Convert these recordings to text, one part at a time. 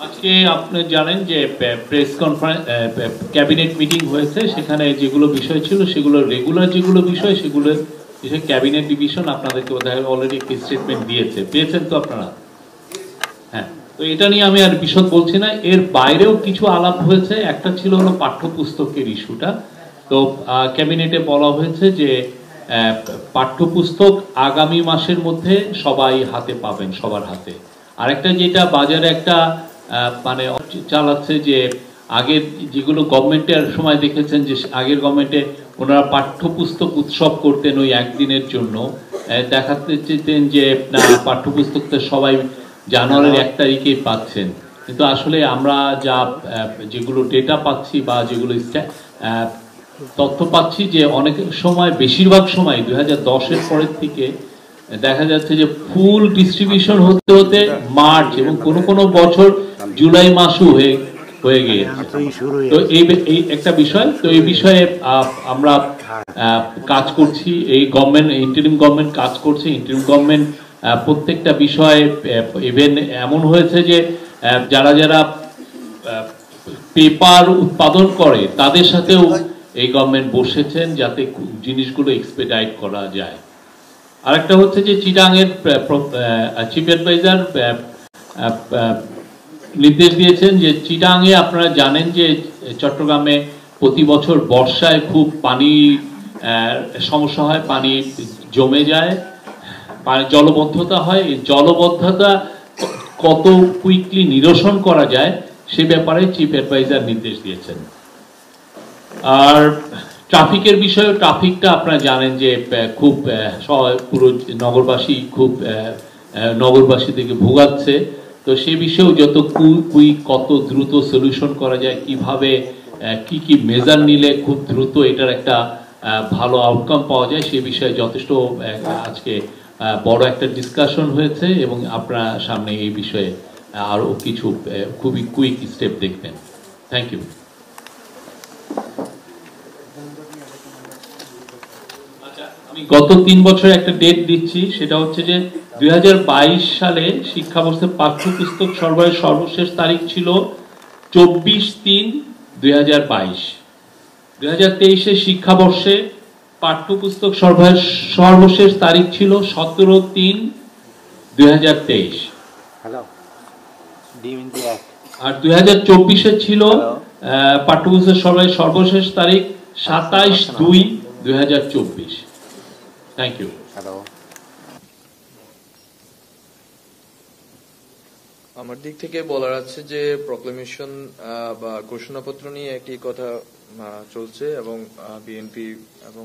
আজকে আপনি জানেন যে প্রেস কনফারেন্স ক্যাবিনেট মিটিং হয়েছে, সেখানে যেগুলো বিষয় ছিল সেগুলো রেগুলার যেগুলো বিষয় সেগুলো ক্যাবিনেট ডিভিশন আপনাদেরকে বোধহয় অলরেডি একটি স্টেটমেন্ট দিয়েছে, পেয়েছেন তো আপনারা? হ্যাঁ, তো এটা নিয়ে আমি আর বিশদ বলছি না। এর বাইরেও কিছু আলাপ হয়েছে। একটা ছিল হলো পাঠ্যপুস্তকের ইস্যুটা। তো ক্যাবিনেটে বলা হয়েছে যে পাঠ্যপুস্তক আগামী মাসের মধ্যে সবাই হাতে পাবেন, সবার হাতে। আরেকটা যেটা বাজারে একটা মানে চালাচ্ছে যে আগের যেগুলো গভর্নমেন্টের সময় দেখেছেন যে আগের গভর্নমেন্টে ওনারা পাঠ্যপুস্তক উৎসব করতেন ওই একদিনের জন্য, দেখাতে চেতেন যে না পাঠ্যপুস্তকটা সবাই জানুয়ারির 1 তারিখেই পাচ্ছেন। কিন্তু আসলে আমরা যা যেগুলো ডেটা পাচ্ছি বা যেগুলো তথ্য পাচ্ছি যে অনেক সময়, বেশিরভাগ সময় 2010-এর পরের থেকে দেখা যাচ্ছে যে ফুল ডিস্ট্রিবিউশন হতে হতে মার্চ এবং কোনো কোনো বছর জুলাই মাসও হয়ে গিয়েছে। তো এই একটা বিষয়। তো এই বিষয়ে আমরা কাজ করছি। এই গভর্নমেন্ট, ইন্টারিম গভর্নমেন্ট কাজ করছে। ইন্টারিম গভর্নমেন্ট প্রত্যেকটা বিষয়ে ইভেন এমন হয়েছে যে যারা যারা পেপার উৎপাদন করে তাদের সাথেও এই গভর্নমেন্ট বসেছেন যাতে জিনিসগুলো এক্সপেডাইট করা যায়। আরেকটা হচ্ছে যে চিটাংয়ের চিফ অ্যাডভাইজার নির্দেশ দিয়েছেন যে চিটাংয়ে আপনারা জানেন যে চট্টগ্রামে প্রতি বছর বর্ষায় খুব পানি সমস্যা হয়, পানি জমে যায়, জলবদ্ধতা হয়। এই জলবদ্ধতা কত কুইকলি নিরসন করা যায় সে ব্যাপারে চিফ অ্যাডভাইজার নির্দেশ দিয়েছেন। আর ট্রাফিকের বিষয়ে, ট্রাফিকটা আপনারা জানেন যে খুব পুরো নগরবাসী খুব নগরবাসী থেকে ভোগাচ্ছে। তো সে বিষয়েও যত কত দ্রুত সলিউশন করা যায়, কিভাবে কি কি মেজার নিলে খুব দ্রুত এটার একটা ভালো আউটকাম পাওয়া যায়, সে বিষয়ে যথেষ্ট আজকে বড় একটা ডিসকাশন হয়েছে এবং আপনারা সামনে এই বিষয়ে আরো কিছু খুবই কুইক স্টেপ দেখবেন। Thank you. আমি গত 3 বছরের একটা ডেট দিচ্ছি, সেটা হচ্ছে যে 2022 সালে শিক্ষাবর্ষে পাঠ্যপুস্তক সরবরাহের সর্বশেষ তারিখ ছিল 24/3/2022। 2023 শিক্ষাবর্ষে পাঠ্যপুস্তক সরবরাহের সর্বশেষ তারিখ ছিল 17/3/2023। আর 2024 ছিল পাঠ্যপুস্তক সরবরাহের সর্বশেষ তারিখ 27/2/2024। Thank you. আমার দিক থেকে বলার আছে যে প্রক্লেমেশন বা ঘোষণাপত্র নিয়ে একটি কথা চলছে এবং বিএনপি এবং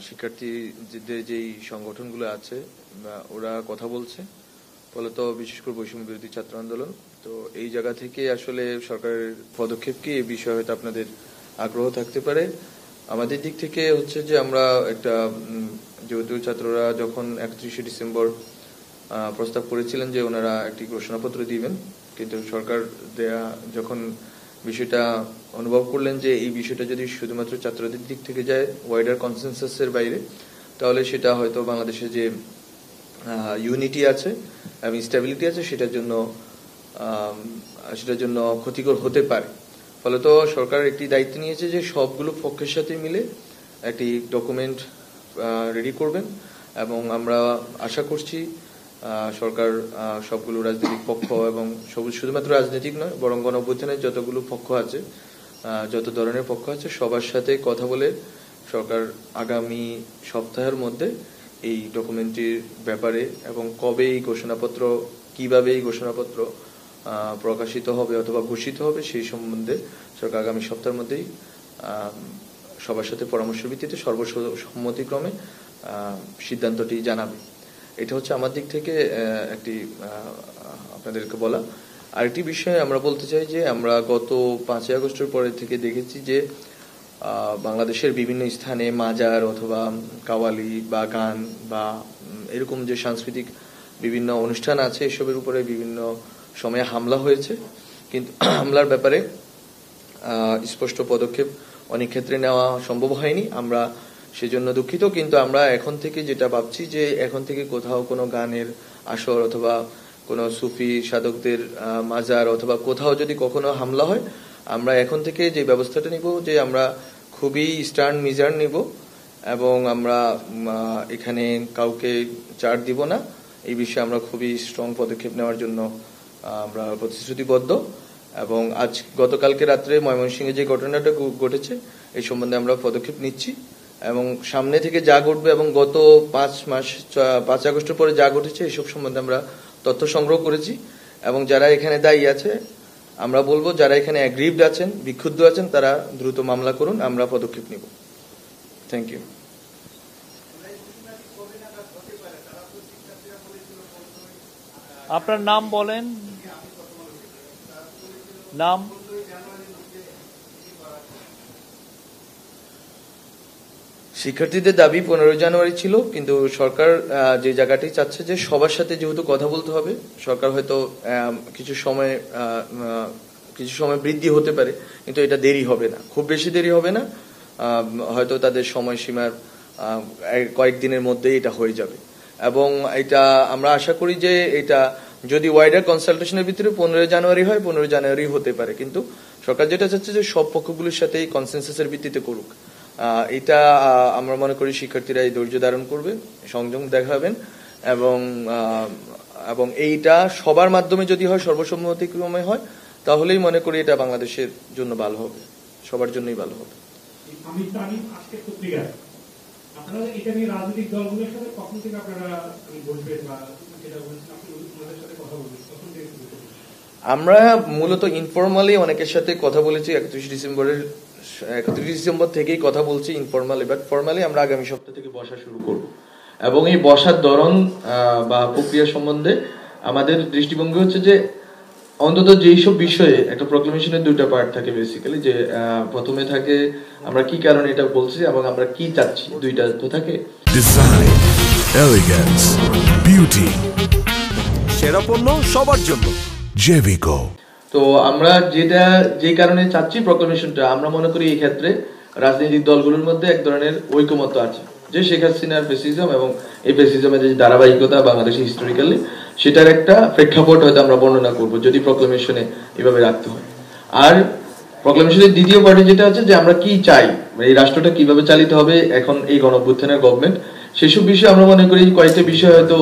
শিক্ষার্থীদের যেই সংগঠনগুলো আছে ওরা কথা বলছে, ফলত বিশেষ করে বৈষম্য বিরোধী ছাত্র আন্দোলন। তো এই জায়গা থেকে আসলে সরকারের পদক্ষেপ কি এই বিষয়ে হয়তো আপনাদের আগ্রহ থাকতে পারে। আমাদের দিক থেকে হচ্ছে যে আমরা একটা, যেহেতু ছাত্ররা যখন 31শে ডিসেম্বর প্রস্তাব করেছিলেন যে ওনারা একটি ঘোষণাপত্র দিবেন, কিন্তু সরকার যখন বিষয়টা অনুভব করলেন যে এই বিষয়টা যদি শুধুমাত্র ছাত্রদের দিক থেকে যায় ওয়াইডার কনসেনসাসের বাইরে, তাহলে সেটা হয়তো বাংলাদেশে যে ইউনিটি আছে এবং স্টেবিলিটি আছে সেটার জন্য ক্ষতিকর হতে পারে। ফলত সরকার একটি দায়িত্ব নিয়েছে যে সবগুলো পক্ষের সাথে মিলে একটি ডকুমেন্ট রেডি করবেন এবং আমরা আশা করছি সরকার সবগুলো রাজনৈতিক পক্ষ এবং শুধুমাত্র রাজনৈতিক নয় বরং গণঅভ্যুত্থানের যতগুলো পক্ষ আছে, যত ধরনের পক্ষ আছে সবার সাথে কথা বলে সরকার আগামী সপ্তাহের মধ্যে এই ডকুমেন্টটির ব্যাপারে এবং কবে এই ঘোষণাপত্র, কিভাবে এই ঘোষণাপত্র প্রকাশিত হবে অথবা ঘোষিত হবে সেই সম্বন্ধে সরকার আগামী সপ্তাহের মধ্যেই সবার সাথে পরামর্শ ভিত্তিতে সর্বসম্মতিক্রমে সিদ্ধান্তটি জানাবে। এটা হচ্ছে আমার দিক থেকে একটি আপনাদেরকে বলা। আরেকটি বিষয় আমরা বলতে চাই যে আমরা গত 5ই আগস্টের পরে থেকে দেখেছি যে বাংলাদেশের বিভিন্ন স্থানে মাজার অথবা কাওয়ালি বা গান বা এরকম যে সাংস্কৃতিক বিভিন্ন অনুষ্ঠান আছে এসবের উপরে বিভিন্ন সময়ে হামলা হয়েছে, কিন্তু হামলার ব্যাপারে স্পষ্ট পদক্ষেপ অনেক ক্ষেত্রে নেওয়া সম্ভব হয়নি। আমরা সেজন্য দুঃখিত, কিন্তু আমরা এখন থেকে যেটা ভাবছি যে এখন থেকে কোথাও কোনো গানের আসর অথবা কোনো সুফি সাধকদের মাজার অথবা কোথাও যদি কখনো হামলা হয়, আমরা এখন থেকে যে ব্যবস্থাটা নিব যে আমরা খুবই স্টার্ন মেজার নিব এবং আমরা এখানে কাউকে ছাড় দিব না। এই বিষয়ে আমরা খুবই স্ট্রং পদক্ষেপ নেওয়ার জন্য আমরা প্রতিশ্রুতিবদ্ধ। এবং গতকালকে রাত্রে ময়মনসিংহে যে ঘটনাটা ঘটেছে এই সম্বন্ধে আমরা পদক্ষেপ নিচ্ছি এবং সামনে থেকে যা ঘটবে এবং গত 5 আগস্টের পরে যা ঘটেছে এসব সম্বন্ধে আমরা তথ্য সংগ্রহ করেছি এবং যারা এখানে দায়ী আছে আমরা বলবো যারা এখানে অ্যাগ্রিভড আছেন, বিক্ষুব্ধ আছেন, তারা দ্রুত মামলা করুন, আমরা পদক্ষেপ নিব। Thank you. আপনার নাম বলেন, নাম। শিক্ষার্থীদের দাবি 15 জানুয়ারি ছিল, কিন্তু সরকার যে জায়গাটি চাচ্ছে যে সবার সাথে যেহেতু কথা বলতে হবে, সরকার হয়তো কিছু সময় বৃদ্ধি হতে পারে, কিন্তু এটা দেরি হবে না, খুব বেশি দেরি হবে না। হয়তো তাদের সময়সীমার কয়েকদিনের মধ্যেই এটা হয়ে যাবে এবং এটা আমরা আশা করি যে এটা যদি ওয়াইডার কনসালটেশনের ভিতরে 15 জানুয়ারি হয় 15 জানুয়ারি হতে পারে, কিন্তু সরকার যেটা চাচ্ছে যে সব পক্ষগুলোর সাথেই কনসেনসাসের ভিত্তিতে করুক। এটা আমরা মনে করি শিক্ষার্থীরা এই ধৈর্য ধারণ করবে, সংযম দেখাবেন এবং এইটা সবার মাধ্যমে যদি হয়, সর্বসম্মতিক্রমে হয়, তাহলেই মনে করি এটা বাংলাদেশের জন্য ভালো হবে, সবার জন্যই ভালো হবে। আপনারা এটা নিয়ে রাজনৈতিক দলগুলোর সাথে কখন থেকে আপনারা বলবেন বা কথা বলবেন? আমরা মূলত ইনফরমালি অনেকের সাথে কথা বলেছি। 31 ডিসেম্বর থেকেই কথা বলছি ইনফরমালি, বাট ফরমালি আমরা আগামী সপ্তাহ থেকে বসা শুরু করব এবং এই বসার ধরন বা প্রক্রিয়া সম্বন্ধে আমাদের দৃষ্টিভঙ্গি হচ্ছে যে অন্তত যেই সব বিষয়ে একটা প্রক্লেমেশনের 2টা পার্ট থাকে বেসিক্যালি, যে প্রথমে থাকে আমরা কি কারণে এটা বলছি এবং আমরা কি চাচ্ছি, 2টা তো থাকে। ডিজাইন, এলিগেন্স, বিউটি, সেরা পণ্য সবার জন্য জেভিকো। তো আমরা যে কারণে চাচ্ছি প্রক্লেমেশনটা, আমরা মনে করি এই ক্ষেত্রে রাজনৈতিক দলগুলোর মধ্যে এক ধরনের ঐকমত্য আছে যে শেখ হাসিনার ফ্যাসিজম এবং এই ফ্যাসিজমের যে ধারাবাহিকতা বাংলাদেশে হিস্টোরিক্যালি, সেটার একটা প্রেক্ষাপট হয়তো আমরা বর্ণনা করব যদি প্রক্লেমেশনে এভাবে রাখতে হয়। আর প্রক্লেমেশনের দ্বিতীয় পার্টি যেটা আছে যে আমরা কি চাই, এই রাষ্ট্রটা কিভাবে চালিত হবে এখন এই গণঅভ্যুত্থানের গভর্নমেন্ট, সেসব বিষয়ে আমরা মনে করি কয়েকটা বিষয় হয়তো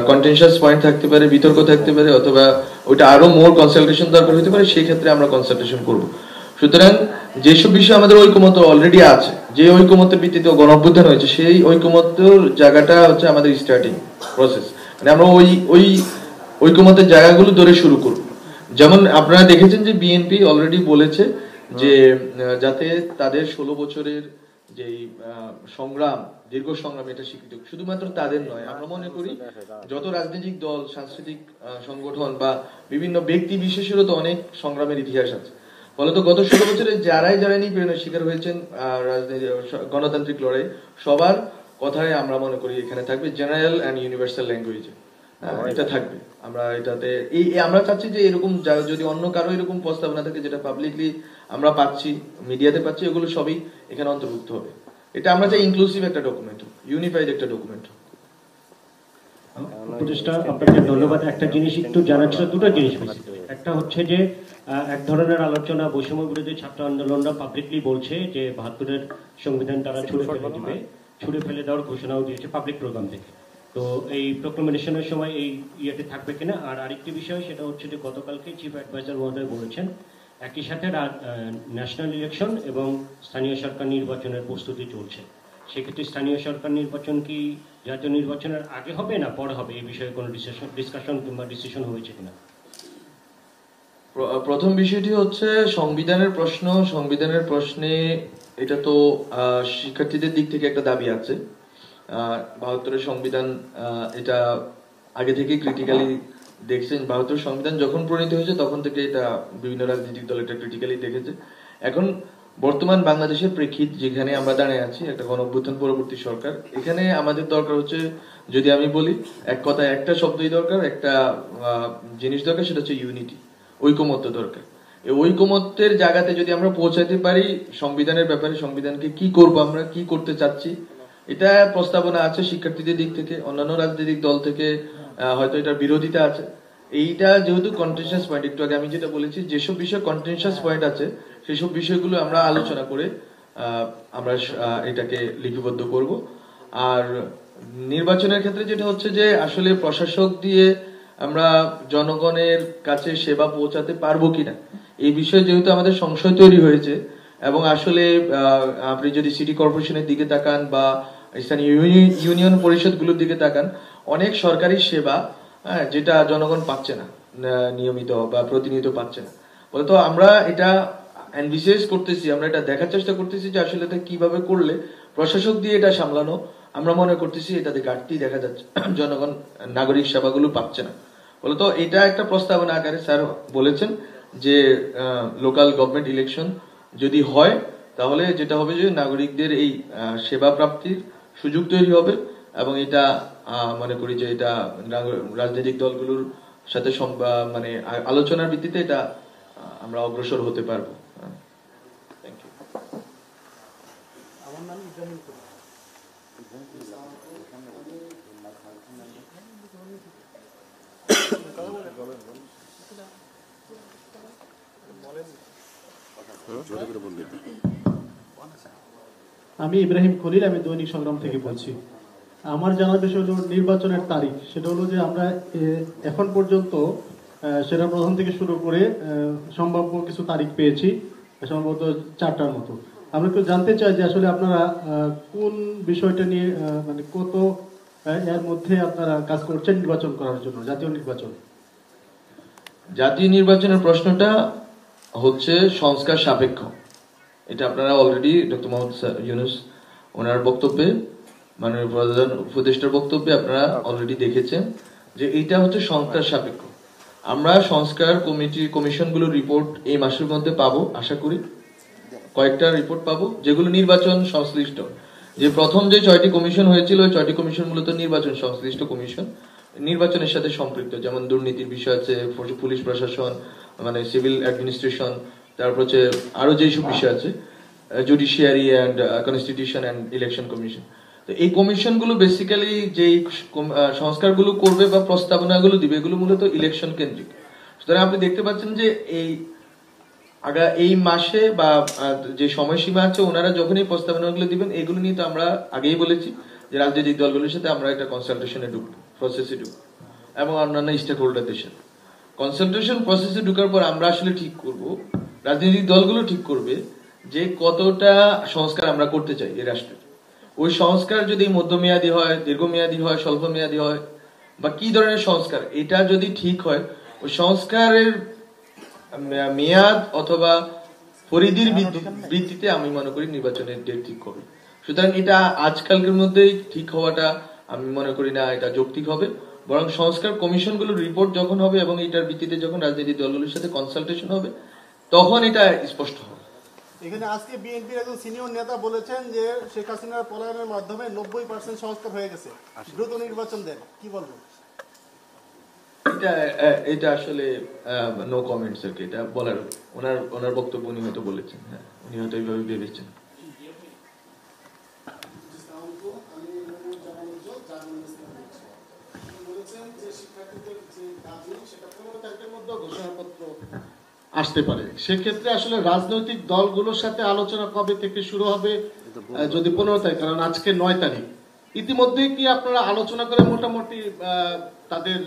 কন্টেনশাস পয়েন্ট থাকতে পারে, বিতর্ক থাকতে পারে, অথবা ওইটা আরো মোর কনসালটেশন দরকার হতে পারে, সেই ক্ষেত্রে আমরা কনসালটেশন করব। সুতরাং যেসব বিষয়ে আমাদের ঐকমত্য অলরেডি আছে, যে ঐকমত্যের ভিত্তিতে গণঅভ্যুত্থান হয়েছে, সেই ঐকমত্যের জায়গাটা হচ্ছে আমাদের স্টার্টিং প্রসেস, মানে আমরা ওই ঐকমত্যের জায়গাগুলো ধরে শুরু করব। যেমন আপনারা দেখেছেন যে বিএনপি অলরেডি বলেছে যে যাতে তাদের 16 বছরের যে সংগ্রাম, দীর্ঘ সংগ্রাম, এটা স্বীকৃত শুধুমাত্র তাদের নয়, আমরা মনে করি যত রাজনৈতিক দল, সাংস্কৃতিক সংগঠন বা বিভিন্ন ব্যক্তি বিশেষেরও তো অনেক সংগ্রামের ইতিহাস আছে। ফলত গত 16 বছরে যারাই নিপীড়নের শিকার হয়েছেন গণতান্ত্রিক লড়াই, সবার কথাই আমরা মনে করি এখানে থাকবে জেনারেল অ্যান্ড ইউনিভার্সাল ল্যাঙ্গুয়েজে, এটা থাকবে। আমরা এটাতে আমরা চাচ্ছি যে এরকম যদি অন্য কারো এরকম প্রস্তাবনা থাকে যেটা পাবলিকলি আমরা পাচ্ছি, মিডিয়াতে পাচ্ছি, এগুলো সবই এখানে অন্তর্ভুক্ত হবে। এটা আমরা চাই ইনক্লুসিভ একটা ডকুমেন্ট, ইউনিফাইড একটা ডকুমেন্ট। উপদেষ্টা, আপনাকে ধন্যবাদ। একটা জিনিস একটু জানার ছিল, 2টা জিনিস। একটা হচ্ছে যে এক ধরনের আলোচনা বৈষম্য বিরোধী ছাত্র আন্দোলনরা পাবলিকলি বলছে যে 72-এর সংবিধান তারা ছুড়ে ফেলে দেওয়ার ঘোষণাও দিয়েছে পাবলিক প্রোগ্রাম থেকে। তো এই প্রক্লেমেশনের সময় এই ইয়েতে থাকবে কিনা? আর আরেকটি বিষয়, সেটা হচ্ছে যে গতকালকে চিফ অ্যাডভাইজার মহোদয় বলেছেন একই সাথে ন্যাশনাল ইলেকশন এবং স্থানীয় সরকার নির্বাচনের প্রস্তুতি চলছে। সেক্ষেত্রে স্থানীয় সরকার নির্বাচন কি জাতীয় নির্বাচনের আগে হবে না পরে হবে, এই বিষয়ে কোনো ডিসকাশন কিংবা ডিসিশন হয়েছে কিনা? প্রথম বিষয়টি হচ্ছে সংবিধানের প্রশ্ন। সংবিধানের প্রশ্নে এটা তো শিক্ষার্থীদের দিক থেকে একটা দাবি আছে। 72-এর সংবিধান এটা আগে থেকে ক্রিটিক্যালি দেখছেন। 72 সংবিধান যখন প্রণীত হয়েছে তখন থেকে এটা বিভিন্ন রাজনৈতিক দল এটা ক্রিটিক্যালি দেখেছে। এখন বর্তমান বাংলাদেশের প্রেক্ষিত যেখানে আমরা দাঁড়িয়ে আছি, একটা গণঅভ্যুত্থান পরবর্তী সরকার, এখানে আমাদের দরকার হচ্ছে, যদি আমি বলি এক কথায় একটা শব্দই দরকার, একটা জিনিস দরকার, সেটা হচ্ছে ইউনিটি, ঐকমত্য দরকার। এই ঐকমত্যের জায়গাতে যদি আমরা পৌঁছাতে পারি সংবিধানের ব্যাপারে, সংবিধানকে কি করব, আমরা কি করতে চাচ্ছি, এটা প্রস্তাবনা আছে শিক্ষার্থীদের দিক থেকে, অন্যান্য রাজনৈতিক দল থেকে, হয়তো এটার বিরোধিতা আছে। এইটা যেহেতু কন্টেনশাস পয়েন্ট, একটু আগে আমি যেটা বলেছি, যেসব বিষয় কন্টেনশাস পয়েন্ট আছে সেসব বিষয়গুলো আমরা আলোচনা করে আমরা এটাকে লিপিবদ্ধ করব। আর নির্বাচনের ক্ষেত্রে যেটা হচ্ছে যে আসলে প্রশাসক দিয়ে আমরা জনগণের কাছে সেবা পৌঁছাতে পারবো কিনা এই বিষয়ে যেহেতু আমাদের সংশয় তৈরি হয়েছে, এবং আসলে আপনি যদি সিটি কর্পোরেশনের দিকে তাকান বা স্থানীয় ইউনিয়ন পরিষদগুলোর দিকে তাকান, অনেক সরকারি সেবা যেটা জনগণ পাচ্ছে না নিয়মিত বা প্রতিনিয়ত পাচ্ছে না। বলতো আমরা এটা এনভিসেজ করতেছি, আমরা এটা দেখার চেষ্টা করতেছি যে আসলে এটা কিভাবে করলে প্রশাসক দিয়ে এটা সামলানো, আমরা মনে করতেছি এটাতে ঘাটতি দেখা যাচ্ছে, জনগণ নাগরিক সেবাগুলো পাচ্ছে না। বলতো এটা একটা প্রস্তাবনা আকারে স্যার বলেছেন যে লোকাল গভর্নমেন্ট ইলেকশন যদি হয় তাহলে যেটা হবে যে নাগরিকদের এই সেবা প্রাপ্তির সুযোগ তৈরি হবে, এবং এটা মনে করি যে এটা রাজনৈতিক দলগুলোর সাথে মানে আলোচনার ভিত্তিতে এটা আমরা অগ্রসর হতে পারবো। Thank you. আমার নাম ইব্রাহিম কবির। আমি ইব্রাহিম খলিল, আমি দৈনিক সংগ্রাম থেকে বলছি। আমার জানার বিষয় হলো নির্বাচনের তারিখ। সেটা হলো যে আমরা এখন পর্যন্ত সেটা প্রধান থেকে শুরু করে সম্ভাব্য কিছু তারিখ পেয়েছি, সম্ভবত 4টার মতো। আমরা একটু জানতে চাই যে আসলে আপনারা কোন বিষয়টা নিয়ে মানে কত এর মধ্যে আপনারা কাজ করছেন নির্বাচন করার জন্য, জাতীয় নির্বাচন। জাতীয় নির্বাচনের প্রশ্নটা হচ্ছে সংস্কার সাপেক্ষ। এটা আপনারা অলরেডি ডক্টর মোহাম্মদ ইউনূস ওনার বক্তব্যে, মাননীয় প্রধান উপদেষ্টার বক্তব্যে আপনারা অলরেডি দেখেছেন যে এইটা হচ্ছে সংস্কার সাপেক্ষ। আমরা সংস্কার কমিশনগুলোর রিপোর্ট এই মাসের মধ্যে পাবো, আশা করি কয়েকটা রিপোর্ট পাবো যেগুলো নির্বাচন সংশ্লিষ্ট। যে প্রথম যে 6টি কমিশন হয়েছিল ওই 6টি কমিশন মূলত নির্বাচন সংশ্লিষ্ট কমিশন, নির্বাচনের সাথে সম্পৃক্ত, যেমন দুর্নীতির বিষয় আছে, পুলিশ প্রশাসন মানে সিভিল অ্যাডমিনিস্ট্রেশন, তারপর হচ্ছে আরো যেসব বিষয় আছে, judiciary and constitution and election commission. তো এই কমিশনগুলো বেসিক্যালি যেই সংস্কারগুলো করবে বা প্রস্তাবনাগুলো দিবে এগুলো মূলত ইলেকশন কেন্দ্রিক। সুতরাং আপনি দেখতে পাচ্ছেন যে এই মাসে বা যে সময়সীমা আছে ওনারা যখন এই প্রস্তাবনাগুলো দিবেন এগুলো নিয়ে তো আমরা আগেই বলেছি যে রাজনৈতিক দলগুলোর সাথে আমরা একটা কনসালটেশনে ঢুকবো, প্রসেসে ঢুকবো, এবং অন্যান্য স্টেক হোল্ডারদের সাথে কনসালটেশন প্রসেসে ঢুকার পর আমরা আসলে ঠিক করব, রাজনৈতিক দলগুলো ঠিক করবে যে কতটা সংস্কার আমরা করতে চাই এই রাষ্ট্রে। ওই সংস্কার যদি মধ্যমেয়াদী হয়, দীর্ঘমেয়াদী হয়, স্বল্প মেয়াদী হয়, বা কি ধরনের সংস্কার, এটা যদি ঠিক হয় ওই সংস্কারের মেয়াদ অথবা পরিধির ভিত্তিতে আমি মনে করি নির্বাচনের ডেট ঠিক হবে। সুতরাং এটা আজকালকের মধ্যেই ঠিক হওয়াটা আমি মনে করি না এটা যৌক্তিক হবে, বরং সংস্কার কমিশনগুলোর রিপোর্ট যখন হবে এবং এটার ভিত্তিতে যখন রাজনৈতিক দলগুলোর সাথে কনসালটেশন হবে তখন এটা স্পষ্ট হবে। এখানে আজকে বিএনপির একজন সিনিয়র নেতা বলেছেন যে শেখ হাসিনার পলায়নের মাধ্যমে 90% সংস্কার হয়ে গেছে, দ্রুত নির্বাচন দেন, কি বলবো? এটা আসলে নো কমেন্টস আর কি, এটা বলার ওনার বক্তব্য উনি হয়তো বলেছেন, হ্যাঁ উনি হয়তো এইভাবে ভেবেছেন। আসতে পারে, সেক্ষেত্রে আসলে রাজনৈতিক দলগুলোর সাথে আলোচনা কবে থেকে শুরু হবে? যদি 15 তারিখ, কারণ আজকে 9 তারিখ, ইতিমধ্যে কি আপনারা আলোচনা করে মোটামুটি তাদের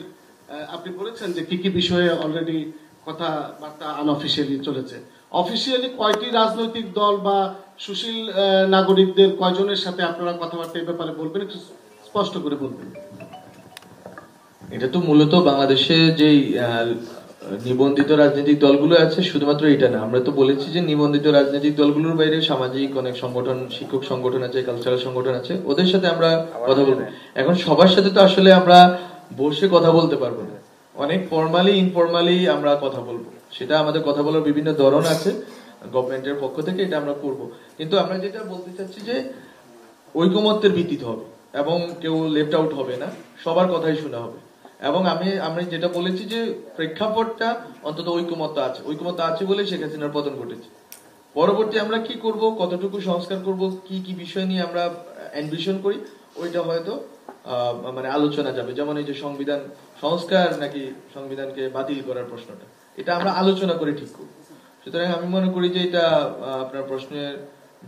আপনি বলেছেন যে কি কি বিষয়ে অলরেডি কথাবার্তা আনঅফিসিয়ালি চলেছে, অফিসিয়ালি কয়টি রাজনৈতিক দল বা সুশীল নাগরিকদের কয়জনের সাথে আপনারা কথাবার্তা এই ব্যাপারে বলবেন, একটু স্পষ্ট করে বলবেন। এটা তো মূলত বাংলাদেশে যেই নিবন্ধিত রাজনৈতিক দলগুলো আছে শুধুমাত্র এটা না, আমরা তো বলেছি যে নিবন্ধিত রাজনৈতিক দলগুলোর বাইরে সামাজিক অনেক সংগঠন, শিক্ষক সংগঠন আছে, কালচারাল সংগঠন আছে, ওদের সাথে আমরা কথা বলবো। এখন সবার সাথে তো আসলে আমরা বসে কথা বলতে পারবো না, অনেক ফর্মালি ইনফর্মালি আমরা কথা বলবো, সেটা আমাদের কথা বলার বিভিন্ন ধরন আছে গভর্নমেন্টের পক্ষ থেকে, এটা আমরা করব। কিন্তু আমরা যেটা বলতে চাচ্ছি যে ঐকমত্যের ভিত্তিতে হবে এবং কেউ লেফট আউট হবে না, সবার কথাই শোনা হবে। এবং আমি যেটা বলেছি যে প্রেক্ষাপটটা অন্তত ঐকমত্য আছে বলে শেখ হাসিনার পতন ঘটেছে। পরবর্তী আমরা কি করব, কতটুকু সংস্কার করব, কি কি বিষয় নিয়ে আমরা এনভিশন করি, ওইটা হয়তো মানে আলোচনা যাবে, যেমন এই যে সংবিধান সংস্কার নাকি সংবিধানকে বাতিল করার প্রশ্নটা, এটা আমরা আলোচনা করে ঠিক করব। সুতরাং আমি মনে করি যে এটা আপনার প্রশ্নের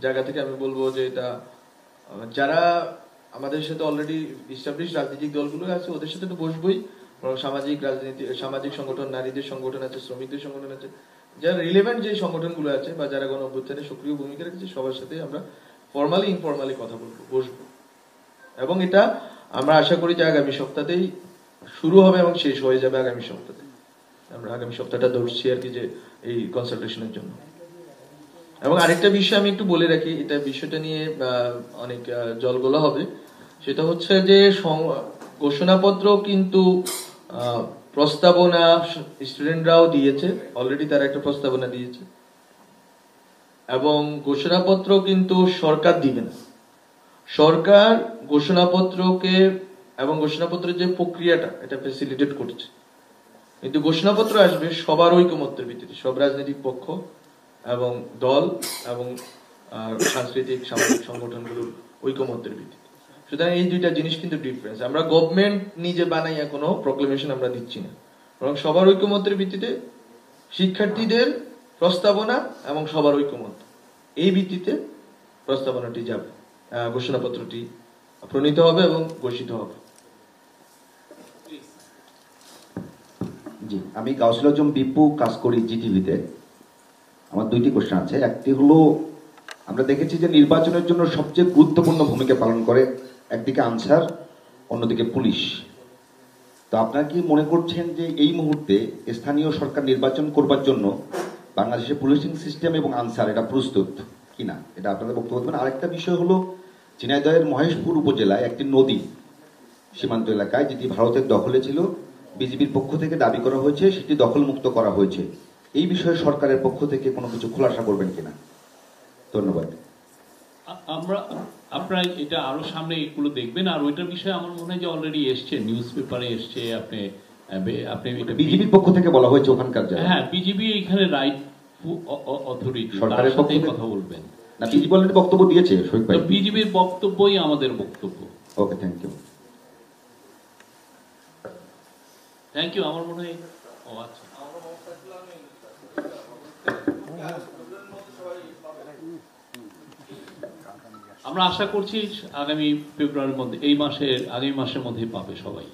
জায়গা থেকে আমি বলবো যে এটা যারা আমাদের সাথে অলরেডি ইস্টাবলিশ রাজনৈতিক দলগুলো আছে ওদের সাথে তো বসবই, সামাজিক রাজনীতি, সামাজিক সংগঠন, নারীদের সংগঠন আছে, শ্রমিকদের সংগঠন আছে, যারা রিলেভেন্ট যে সংগঠনগুলো আছে বা যারা গণ অভ্যুত্থানে সক্রিয় ভূমিকা রেখেছে সবার সাথে আমরা ফর্মালি ইনফর্মালি কথা বলবো, বসবো। এবং এটা আমরা আশা করি যে আগামী সপ্তাহতেই শুরু হবে এবং শেষ হয়ে যাবে আগামী সপ্তাহে। আমরা আগামী সপ্তাহটা ধরছি আর কি যে এই কনসালটেশনের জন্য। এবং আরেকটা বিষয় আমি একটু বলে রাখি, এটা বিষয়টা নিয়ে অনেক জলগোলা হবে, সেটা হচ্ছে যে ঘোষণাপত্র কিন্তু প্রস্তাবনা স্টুডেন্টরাও দিয়েছে, অলরেডি তারা একটা প্রস্তাবনা দিয়েছে, এবং ঘোষণাপত্র কিন্তু সরকার দিবে না। সরকার ঘোষণাপত্রকে এবং ঘোষণাপত্রের যে প্রক্রিয়াটা এটা ফ্যাসিলিটেট করছে, কিন্তু ঘোষণাপত্র আসবে সবার ঐকমত্যের ভিত্তিতে, সব রাজনৈতিক পক্ষ এবং দল এবং সাংস্কৃতিক সামাজিক সংগঠনগুলোর ঐকমত্যের ভিত্তিতে। সুতরাং এই দুইটা জিনিস কিন্তু ডিফারেন্স। আমরা গভর্নমেন্ট নিজে বানাইয়া কোনো প্রক্লেমেশন আমরা দিচ্ছি না, বরং সবার ঐকমত্যের ভিত্তিতে শিক্ষার্থীদের প্রস্তাবনা এবং সবার ঐকমত্য, এই ভিত্তিতে প্রস্তাবনাটি যাবে, ঘোষণাপত্রটি প্রণীত হবে এবং ঘোষিত হবে। জি, আমি কাউন্সিলর আজম বিপু, কাজ করি জিটিভিতে। আমার দুইটি কোশ্চেন আছে। একটি হলো, আমরা দেখেছি যে নির্বাচনের জন্য সবচেয়ে গুরুত্বপূর্ণ ভূমিকা পালন করে একদিকে আনসার, অন্যদিকে পুলিশ। তো আপনারা কি মনে করছেন যে এই মুহূর্তে স্থানীয় সরকার নির্বাচন করবার জন্য বাংলাদেশের পুলিশিং সিস্টেম এবং আনসার এটা প্রস্তুত কিনা, এটা আপনাদের বক্তব্য দেবেন। আরেকটা বিষয় হলো, ঝিনাইদহের মহেশপুর উপজেলায় একটি নদী সীমান্ত এলাকায় যেটি ভারতের দখলে ছিল, বিজেপির পক্ষ থেকে দাবি করা হয়েছে সেটি দখলমুক্ত করা হয়েছে। এই বিষয়ে সরকারের পক্ষ থেকে কোনো কিছু খোলাসা করবেন কিনা? ধন্যবাদ। আপনারা এটা আরো সামনে এগুলো দেখবেন। আর ওইটার বিষয়ে আমার মনে হয় যে অলরেডি এসছে, নিউজ পেপারে এসছে। আপনি এটা বিজেপির পক্ষ থেকে বলা হয়েছে ওখানকার, হ্যাঁ, বিজেপি এখানে রাইট অথরিটি, সরকারের পক্ষে কথা বলবেন না? বিজেপি অলরেডি বক্তব্য দিয়েছে, বিজেপির বক্তব্যই আমাদের বক্তব্য। Okay, thank you. Thank you. আমার মনে হয় আচ্ছা, আমরা আশা করছি আগামী ফেব্রুয়ারির মধ্যে, আগামী মাসের মধ্যেই পাবে সবাই।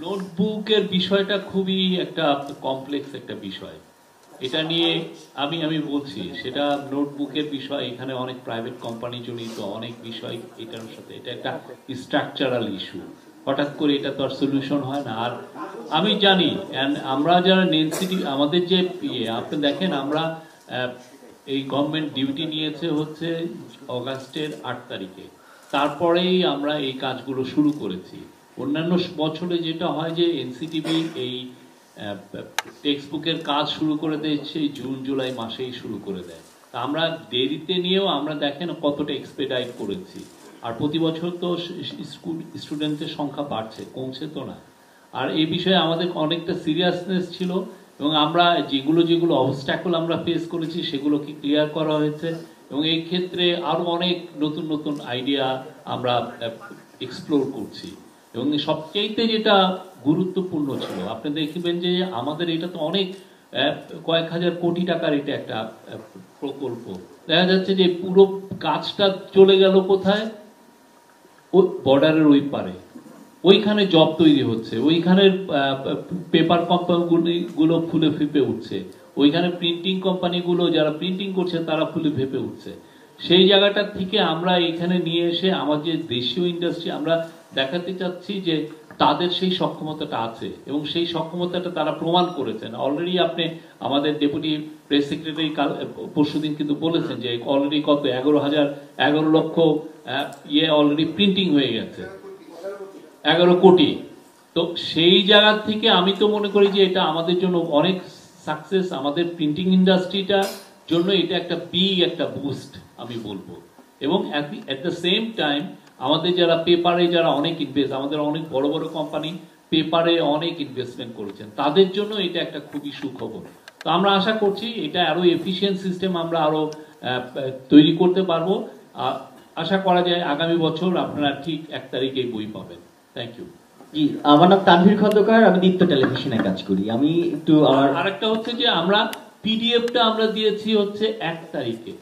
নোটবুকের বিষয়টা খুবই একটা কমপ্লেক্স একটা বিষয়। এটা নিয়ে আমি বলছি, সেটা নোটবুকের বিষয়, এখানে অনেক প্রাইভেট কোম্পানি জড়িত, অনেক বিষয় এটার সাথে। এটা একটা স্ট্রাকচারাল ইস্যু, হঠাৎ করে এটা তো আর সলিউশন হয় না। আর আমি জানি আমরা যারা নেনসিটি, আমাদের যে আপনি দেখেন, আমরা এই গভর্নমেন্ট ডিউটি নিয়েছে হচ্ছে অগাস্টের 8 তারিখে, তারপরেই আমরা এই কাজগুলো শুরু করেছি। অন্যান্য বছরে যেটা হয় যে এনসিটিভি এই টেক্সট বুকের কাজ শুরু করে দেয় সেই জুন জুলাই মাসেই শুরু করে দেয়। তা আমরা দেরিতে নিয়েও আমরা দেখেন কতটা এক্সপেডাইট করেছি। আর প্রতি বছর তো স্টুডেন্টের সংখ্যা বাড়ছে, কমছে তো না। আর এই বিষয়ে আমাদের অনেকটা সিরিয়াসনেস ছিল, এবং আমরা যেগুলো অবস্ট্যাকল আমরা ফেস করেছি সেগুলোকে ক্লিয়ার করা হয়েছে। এবং এই ক্ষেত্রে আরো অনেক নতুন নতুন আইডিয়া আমরা এক্সপ্লোর করছি। এবং সবচেয়ে যেটা গুরুত্বপূর্ণ ছিল, আপনি দেখবেন যে আমাদের এটা তো অনেক কয়েক হাজার কোটি টাকার এটা একটা প্রকল্প। দেখা যাচ্ছে যে পুরো কাজটা চলে গেল কোথায়? বর্ডারের ওই পারে, ওইখানে জব তৈরি হচ্ছে, ওইখানের পেপার কোম্পানিগুলো ফুলে ফেঁপে উঠছে, ওইখানে প্রিন্টিং কোম্পানিগুলো যারা প্রিন্টিং করছে তারা ফুলে ফেঁপে উঠছে। সেই জায়গাটা থেকে আমরা এখানে নিয়ে এসে আমাদের দেশীয় ইন্ডাস্ট্রি আমরা দেখাতে চাচ্ছি যে তাদের সেই সক্ষমতাটা আছে, এবং সেই সক্ষমতাটা তারা প্রমাণ করেছেন। অলরেডি আপনি আমাদের ডেপুটি প্রেস সেক্রেটারি পরশুদিন কিন্তু বলেছেন যে অলরেডি কত 11 লক্ষ অলরেডি প্রিন্টিং হয়ে গেছে। 11 কোটি। তো সেই জায়গা থেকে আমি তো মনে করি যে এটা আমাদের জন্য অনেক সাকসেস, আমাদের প্রিন্টিং ইন্ডাস্ট্রিটার জন্য এটা একটা বিগ একটা বুস্ট আমি বলবো। এবং অ্যাট দ্য সেম টাইম আমাদের যারা পেপারে যারা অনেক ইনভেস্ট, আমাদের অনেক বড় বড় কোম্পানি পেপারে অনেক ইনভেস্টমেন্ট করেছেন, তাদের জন্য এটা একটা খুবই সুখবর। তো আমরা আশা করছি এটা আরো এফিশিয়েন্ট সিস্টেম আমরা আরো তৈরি করতে পারবো। আশা করা যায় আগামী বছর আপনারা ঠিক 1 তারিখেই বই পাবেন। Thank you. জি, আমার নাম তানভীর খন্দকার, আমি দীপ্ত টেলিভিশনে কাজ করি। আমি একটু আরেকটা হচ্ছে যে আমরা পিডিএফটা আমরা দিয়েছি হচ্ছে 1 তারিখে।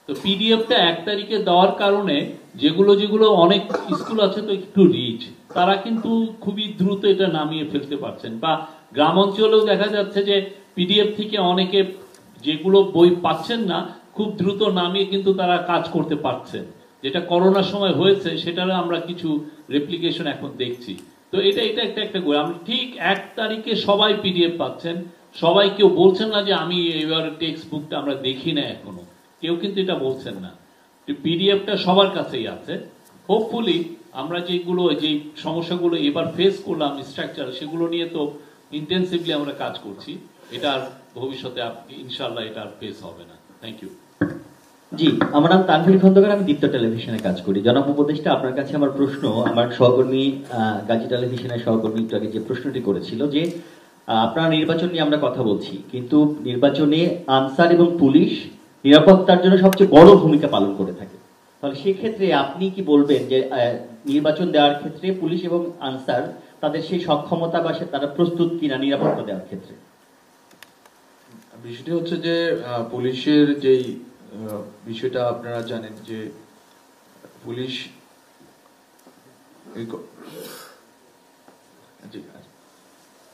তো পিডিএফটা 1 তারিখে দেওয়ার কারণে যেগুলো অনেক স্কুল আছে তো একটু রিচ, তারা কিন্তু খুবই দ্রুত এটা নামিয়ে ফেলতে পারছেন। বা গ্রাম অঞ্চলেও দেখা যাচ্ছে যে পিডিএফ থেকে অনেকে যেগুলো বই পাচ্ছেন না খুব দ্রুত নামিয়ে কিন্তু তারা কাজ করতে পারছেন, যেটা করোনার সময় হয়েছে সেটার আমরা কিছু রেপ্লিকেশন এখন দেখছি। তো এটা একটা আমরা ঠিক 1 তারিখে সবাই পিডিএফ পাচ্ছেন। সবাই কেউ বলছেন না যে আমি এবার টেক্সট বুকটা আমরা দেখি না এখনো, কেউ কিন্তু এটা বলছেন না। পিডিএফটা সবার কাছেই আছে। হোপফুলি আমরা যে সমস্যাগুলো এবার ফেস করলাম স্ট্রাকচার, সেগুলো নিয়ে তো ইন্টেন্সিভলি আমরা কাজ করছি। এটার ভবিষ্যতে ইনশাআল্লাহ এটা আর ফেস হবে না। Thank you. জি, আমার নাম তানভীর খন্দকার, আমি দীপ্ত টেলিভিশনে কাজ করি। জনাব উপদেষ্টা, আপনার কাছে আমার প্রশ্ন, আমার সহকর্মী গাজী টেলিভিশনের সহকর্মী একটু আগে যে প্রশ্নটি করেছিল যে আপনারা নির্বাচন নিয়ে আমরা কথা বলছি, কিন্তু নির্বাচনে আনসার এবং পুলিশ নিরাপত্তার জন্য সবচেয়ে বড় ভূমিকা পালন করে থাকে। তাহলে সেক্ষেত্রে আপনি কি বলবেন যে নির্বাচন দেওয়ার ক্ষেত্রে পুলিশ এবং আনসার তাদের সেই সক্ষমতা বা তারা প্রস্তুত কিনা নিরাপত্তা দেওয়ার ক্ষেত্রে? বিষয়টি হচ্ছে যে পুলিশের যেই বিষয়টা আপনারা জানেন যে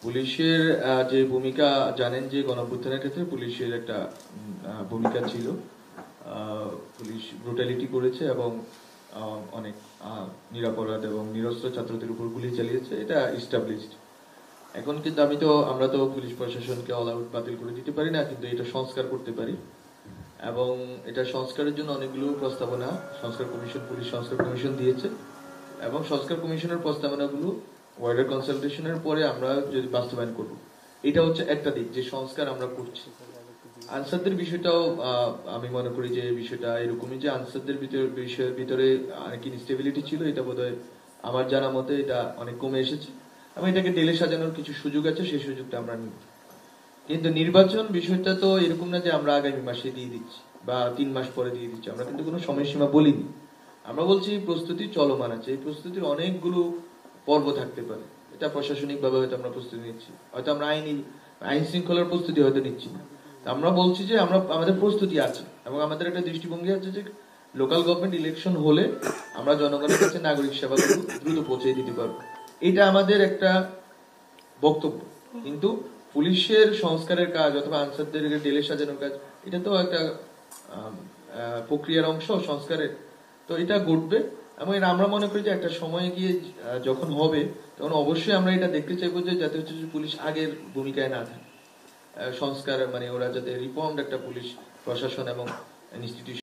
পুলিশের যে ভূমিকা জানেন যে গণঅভ্যুত্থানের ক্ষেত্রে পুলিশের একটা ভূমিকা ছিল। পুলিশ ব্রুটালিটি করেছে এবং অনেক নিরাপরাধ এবং নিরস্ত্র ছাত্রদের উপর গুলি চালিয়েছে, এটা এস্টাবলিশড। এখন কিন্তু আমরা তো পুলিশ প্রশাসনকে অল আউট বাতিল করে দিতে পারি না, কিন্তু এটা সংস্কার করতে পারি। এবং এটা সংস্কারের জন্য অনেকগুলো প্রস্তাবনা পুলিশ সংস্কার কমিশন দিয়েছে, এবং সংস্কার কমিশনের প্রস্তাবনাগুলো ওয়াইডার কনসালটেশনের পরে আমরা যদি বাস্তবায়ন করব, এটা হচ্ছে একটা দিক যে সংস্কার আমরা করছি। আনসারদের বিষয়টাও আমি মনে করি যে বিষয়টা এরকমই যে আনসারদের ভিতরে অনেক ইনস্টেবিলিটি ছিল, এটা বোধহয় আমার জানা মতে এটা অনেক কমে এসেছে এবং এটাকে ঢেলে সাজানোর কিছু সুযোগ আছে, সেই সুযোগটা আমরা নিই। কিন্তু নির্বাচন বিষয়টা তো এরকম না যে আমরা আগামী মাসে দিয়ে দিচ্ছি বা 3 মাস পরে দিয়ে দিচ্ছি, আমরা কিন্তু কোনো সময়সীমা বলিনি। আমরা বলছি প্রস্তুতি চলমান আছে, এই প্রস্তুতির অনেকগুলো পর্ব থাকতে পারে। এটা প্রশাসনিক ভাবে হয়তো আমরা প্রস্তুতি নিচ্ছি, হয়তো আমরা আইন শৃঙ্খলার প্রস্তুতি হয়তো নিচ্ছি না। আমরা বলছি যে আমাদের প্রস্তুতি আছে এবং আমাদের একটা দৃষ্টিভঙ্গি আছে যে লোকাল গভর্নমেন্ট ইলেকশন হলে আমরা জনগণের কাছে নাগরিক সেবাগুলো দ্রুত পৌঁছে দিতে পারবো, এটা আমাদের একটা বক্তব্য। কিন্তু পুলিশের সংস্কারের কাজ অথবা আনসারদের ঢেলে সাজানোর কাজ, এটা তো একটা প্রক্রিয়ার অংশ সংস্কারের, তো এটা ঘটবে। এবং আমরা মনে করি যে একটা সময় গিয়ে যখন হবে তখন অবশ্যই আমরা এটা দেখতে চাইবো যে যাতে হচ্ছে পুলিশ আগের ভূমিকায় না থাকে, সংস্কার মানে ওরা যাতে রিফর্মড একটা পুলিশ প্রশাসন এবং ইনস্টিটিউশন